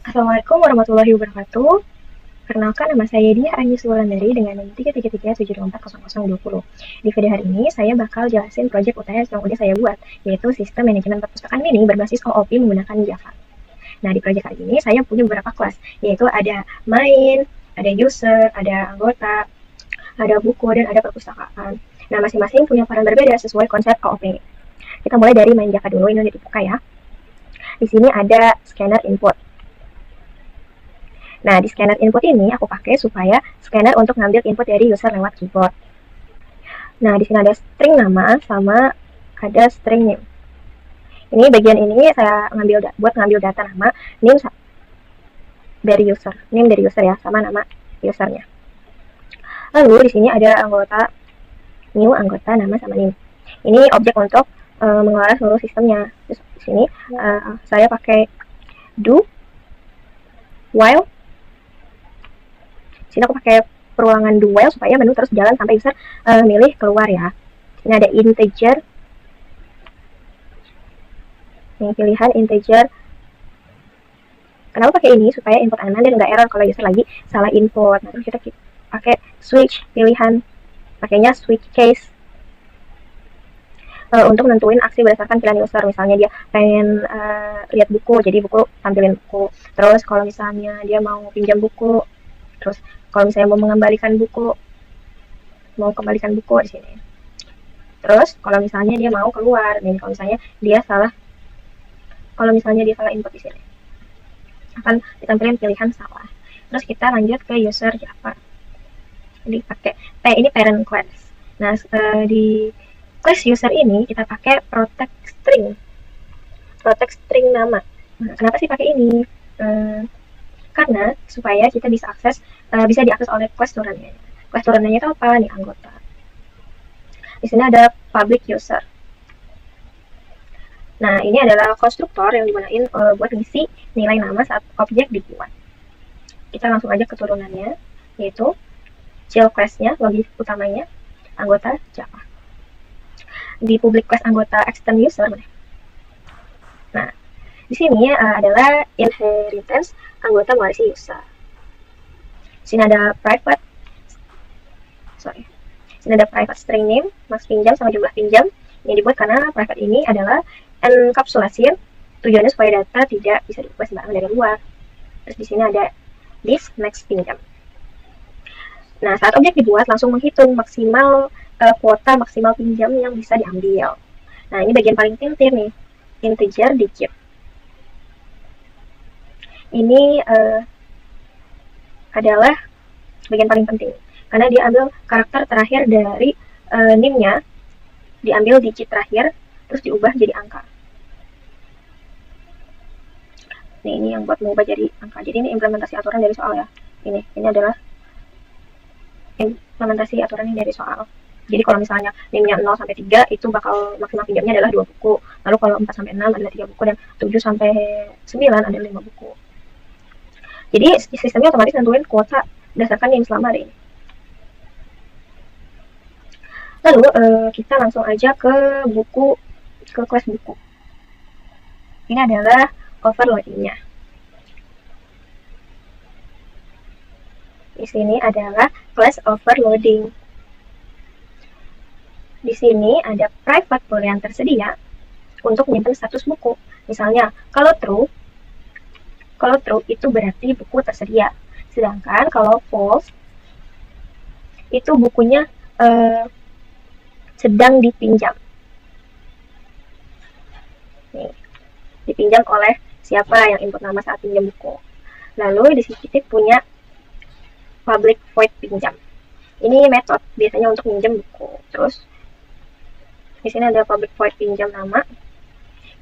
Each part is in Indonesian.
Assalamualaikum warahmatullahi wabarakatuh. Perkenalkan, nama saya Dia Anyus Wulandari dengan NIM 333724020. Di video hari ini, saya bakal jelasin proyek UTS yang udah saya buat, yaitu Sistem Manajemen Perpustakaan Mini berbasis OOP menggunakan Java. Nah, di proyek hari ini, saya punya beberapa kelas, yaitu ada main, ada user, ada anggota, ada buku, dan ada perpustakaan. Nah, masing-masing punya peran berbeda sesuai konsep OOP. Kita mulai dari main Java dulu, ini udah dibuka ya. Di sini ada scanner input. Nah, di scanner input ini aku pakai supaya scanner untuk ngambil input dari user lewat keyboard. Nah, di sini ada string nama sama ada string name. Ini bagian ini saya buat ngambil data nama, name dari user ya, sama nama usernya. Lalu di sini ada anggota new, anggota nama sama name. Ini objek untuk mengelola seluruh sistemnya. Terus di sini saya pakai do, while. Sini aku pakai perulangan do while supaya menu terus jalan sampai user milih keluar ya. Ini ada integer. Ini pilihan integer. Kenapa pakai ini? Supaya input aman dan nggak error kalau user lagi salah input. Nah, terus kita pakai switch pilihan. Pakainya switch case. Untuk nentuin aksi berdasarkan pilihan user. Misalnya dia pengen lihat buku, jadi buku tampilin buku. Terus kalau misalnya dia mau pinjam buku, terus kalau misalnya mau mengembalikan buku, mau kembalikan buku di sini. Terus kalau misalnya dia mau keluar, nih kalau misalnya dia salah input di sini, akan ditampilkan pilihan salah. Terus kita lanjut ke user Java. Jadi pakai ini parent class. Nah, di class user ini kita pakai protect string nama. Nah, kenapa sih pakai ini? Karena supaya kita bisa diakses oleh class turunannya. Class turunannya itu apa? Nih, anggota. Di sini ada public user. Nah, ini adalah konstruktor yang digunakan buat ngisi nilai nama saat objek dibuat. Kita langsung aja ke turunannya, yaitu child class-nya, logik utamanya, anggota Java. Di public class anggota extend user. Nah, di sini adalah inheritance anggota mewarisi user. Di sini ada private string name, mas pinjam sama jumlah pinjam. Yang dibuat karena private ini adalah enkapsulasi, tujuannya supaya data tidak bisa dibuka sembarangan dari luar. Terus di sini ada this next pinjam. Nah, saat objek dibuat langsung menghitung kuota maksimal pinjam yang bisa diambil. Nah, ini bagian paling penting nih, integer digit. Ini adalah bagian paling penting karena dia ambil karakter terakhir dari name-nya, diambil digit terakhir terus diubah jadi angka. Nih, ini yang buat mengubah jadi angka. Jadi ini implementasi aturan dari soal ya. Ini adalah implementasi aturan ini dari soal. Jadi kalau misalnya name-nya 0 sampai 3 itu bakal maksimal pinjamnya adalah 2 buku. Lalu kalau 4 sampai 6 adalah 3 buku dan 7 sampai 9 adalah 5 buku. Jadi sistemnya otomatis nentuin kuota berdasarkan name selama hari ini. Lalu kita langsung aja ke kelas buku. Ini adalah overloading-nya. Di sini adalah class overloading. Di sini ada private pool yang tersedia untuk menyimpan status buku. Misalnya, kalau true itu berarti buku tersedia. Sedangkan kalau false itu bukunya sedang dipinjam. Nih, dipinjam oleh siapa yang input nama saat pinjam buku. Lalu di sini kita punya public void pinjam. Ini metode biasanya untuk pinjam buku. Terus di sini ada public void pinjam nama.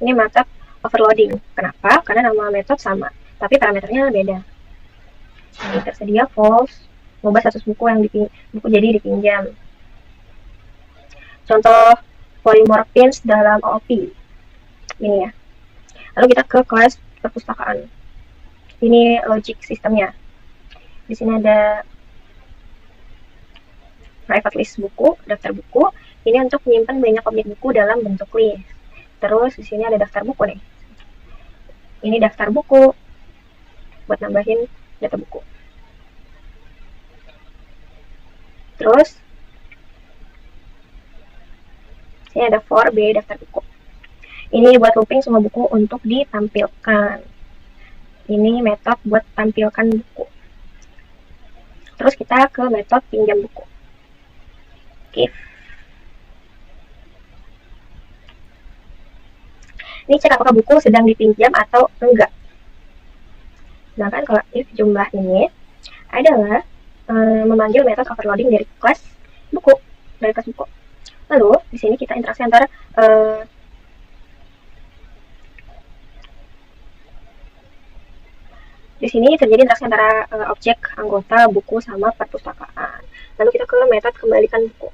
Ini metode overloading. Kenapa? Karena nama metode sama, tapi parameternya beda. Ini tersedia false, mengubah status buku yang buku jadi dipinjam. Contoh polymorphins dalam OOP. Ini ya. Lalu kita ke kelas perpustakaan. Ini logic sistemnya. Di sini ada private list buku, daftar buku. Ini untuk menyimpan banyak objek buku dalam bentuk list. Terus di sini ada daftar buku nih. Ini daftar buku. buat nambahin data buku. Terus ini ada for B daftar buku. Ini buat looping semua buku untuk ditampilkan. Ini metode buat tampilkan buku. Terus kita ke metode pinjam buku. Give. Ini cek apakah buku sedang dipinjam atau enggak. Sedangkan kalau if jumlah ini adalah memanggil metode overloading dari kelas buku, Lalu di sini kita interaksi antara di sini terjadi interaksi antara objek anggota buku sama perpustakaan. Lalu kita ke metode kembalikan buku.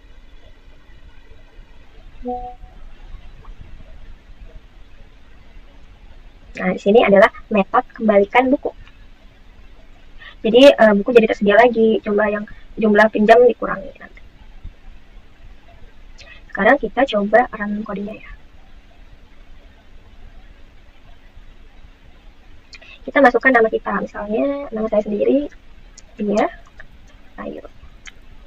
Nah, di sini adalah metode kembalikan buku. Jadi buku jadi tersedia lagi, jumlah pinjam dikurangi nanti. Sekarang kita coba run codingnya ya. Kita masukkan nama kita, misalnya nama saya sendiri, dia, ayo.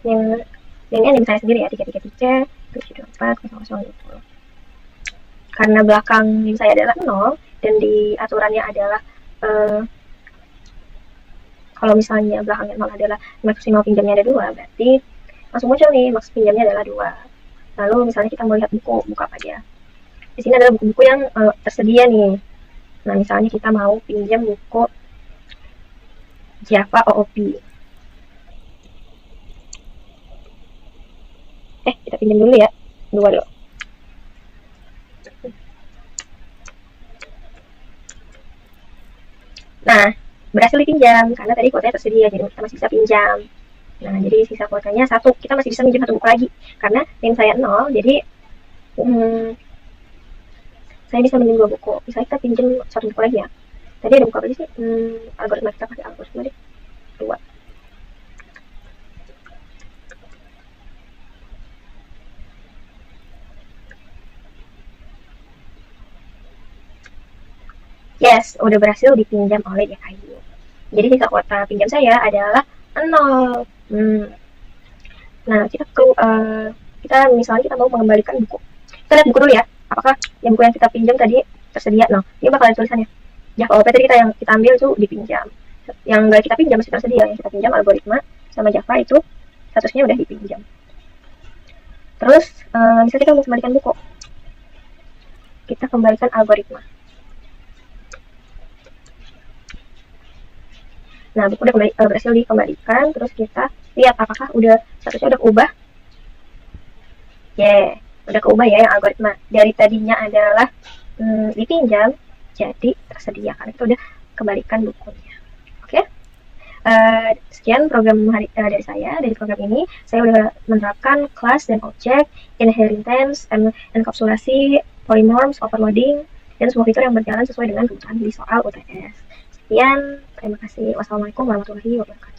Ini nama saya sendiri ya, 333 724 0020. Karena belakang NIM saya adalah 0 dan di aturannya adalah kalau misalnya belakangnya 0 adalah maksimal pinjamnya ada 2, berarti langsung muncul nih maksimal pinjamnya adalah 2. Lalu misalnya kita mau lihat buku apa aja. Di sini adalah buku-buku yang tersedia nih. Nah, misalnya kita mau pinjam buku Java OOP. Kita pinjam dulu ya. 2 dulu. Nah, berhasil dipinjam karena tadi kuotanya tersedia, jadi kita masih bisa pinjam. Nah, jadi sisa kuotanya 1, kita masih bisa pinjam 1 buku lagi karena NIM saya 0, jadi saya bisa pinjam 2 buku. Misalnya kita pinjam 1 buku lagi ya. Tadi ada buku apa sih? Algoritma, kita pakai algoritma deh. 2. Yes, udah berhasil dipinjam oleh DKI. Jadi sisa kuota pinjam saya adalah 0. Nah, kita misalnya kita mau mengembalikan buku. Kita lihat buku dulu ya. Apakah yang buku yang kita pinjam tadi tersedia? Nah, ini bakal ada tulisannya. Java OP tadi kita ambil itu dipinjam. Yang nggak kita pinjam masih tersedia. Yang kita pinjam algoritma sama Java itu statusnya udah dipinjam. Terus, misalnya kita mau kembalikan buku. Kita kembalikan algoritma. Nah, buku udah berhasil dikembalikan. Terus kita lihat apakah statusnya udah keubah. Udah keubah ya yang algoritma. Dari tadinya adalah dipinjam, jadi tersedia karena kita udah kembalikan bukunya. Oke? Sekian program dari saya. Dari program ini saya udah menerapkan kelas dan objek, inheritance, enkapsulasi, polymorphs, overloading, dan semua fitur yang berjalan sesuai dengan kebutuhan di soal UTS. Sekian, terima kasih. Wassalamualaikum warahmatullahi wabarakatuh.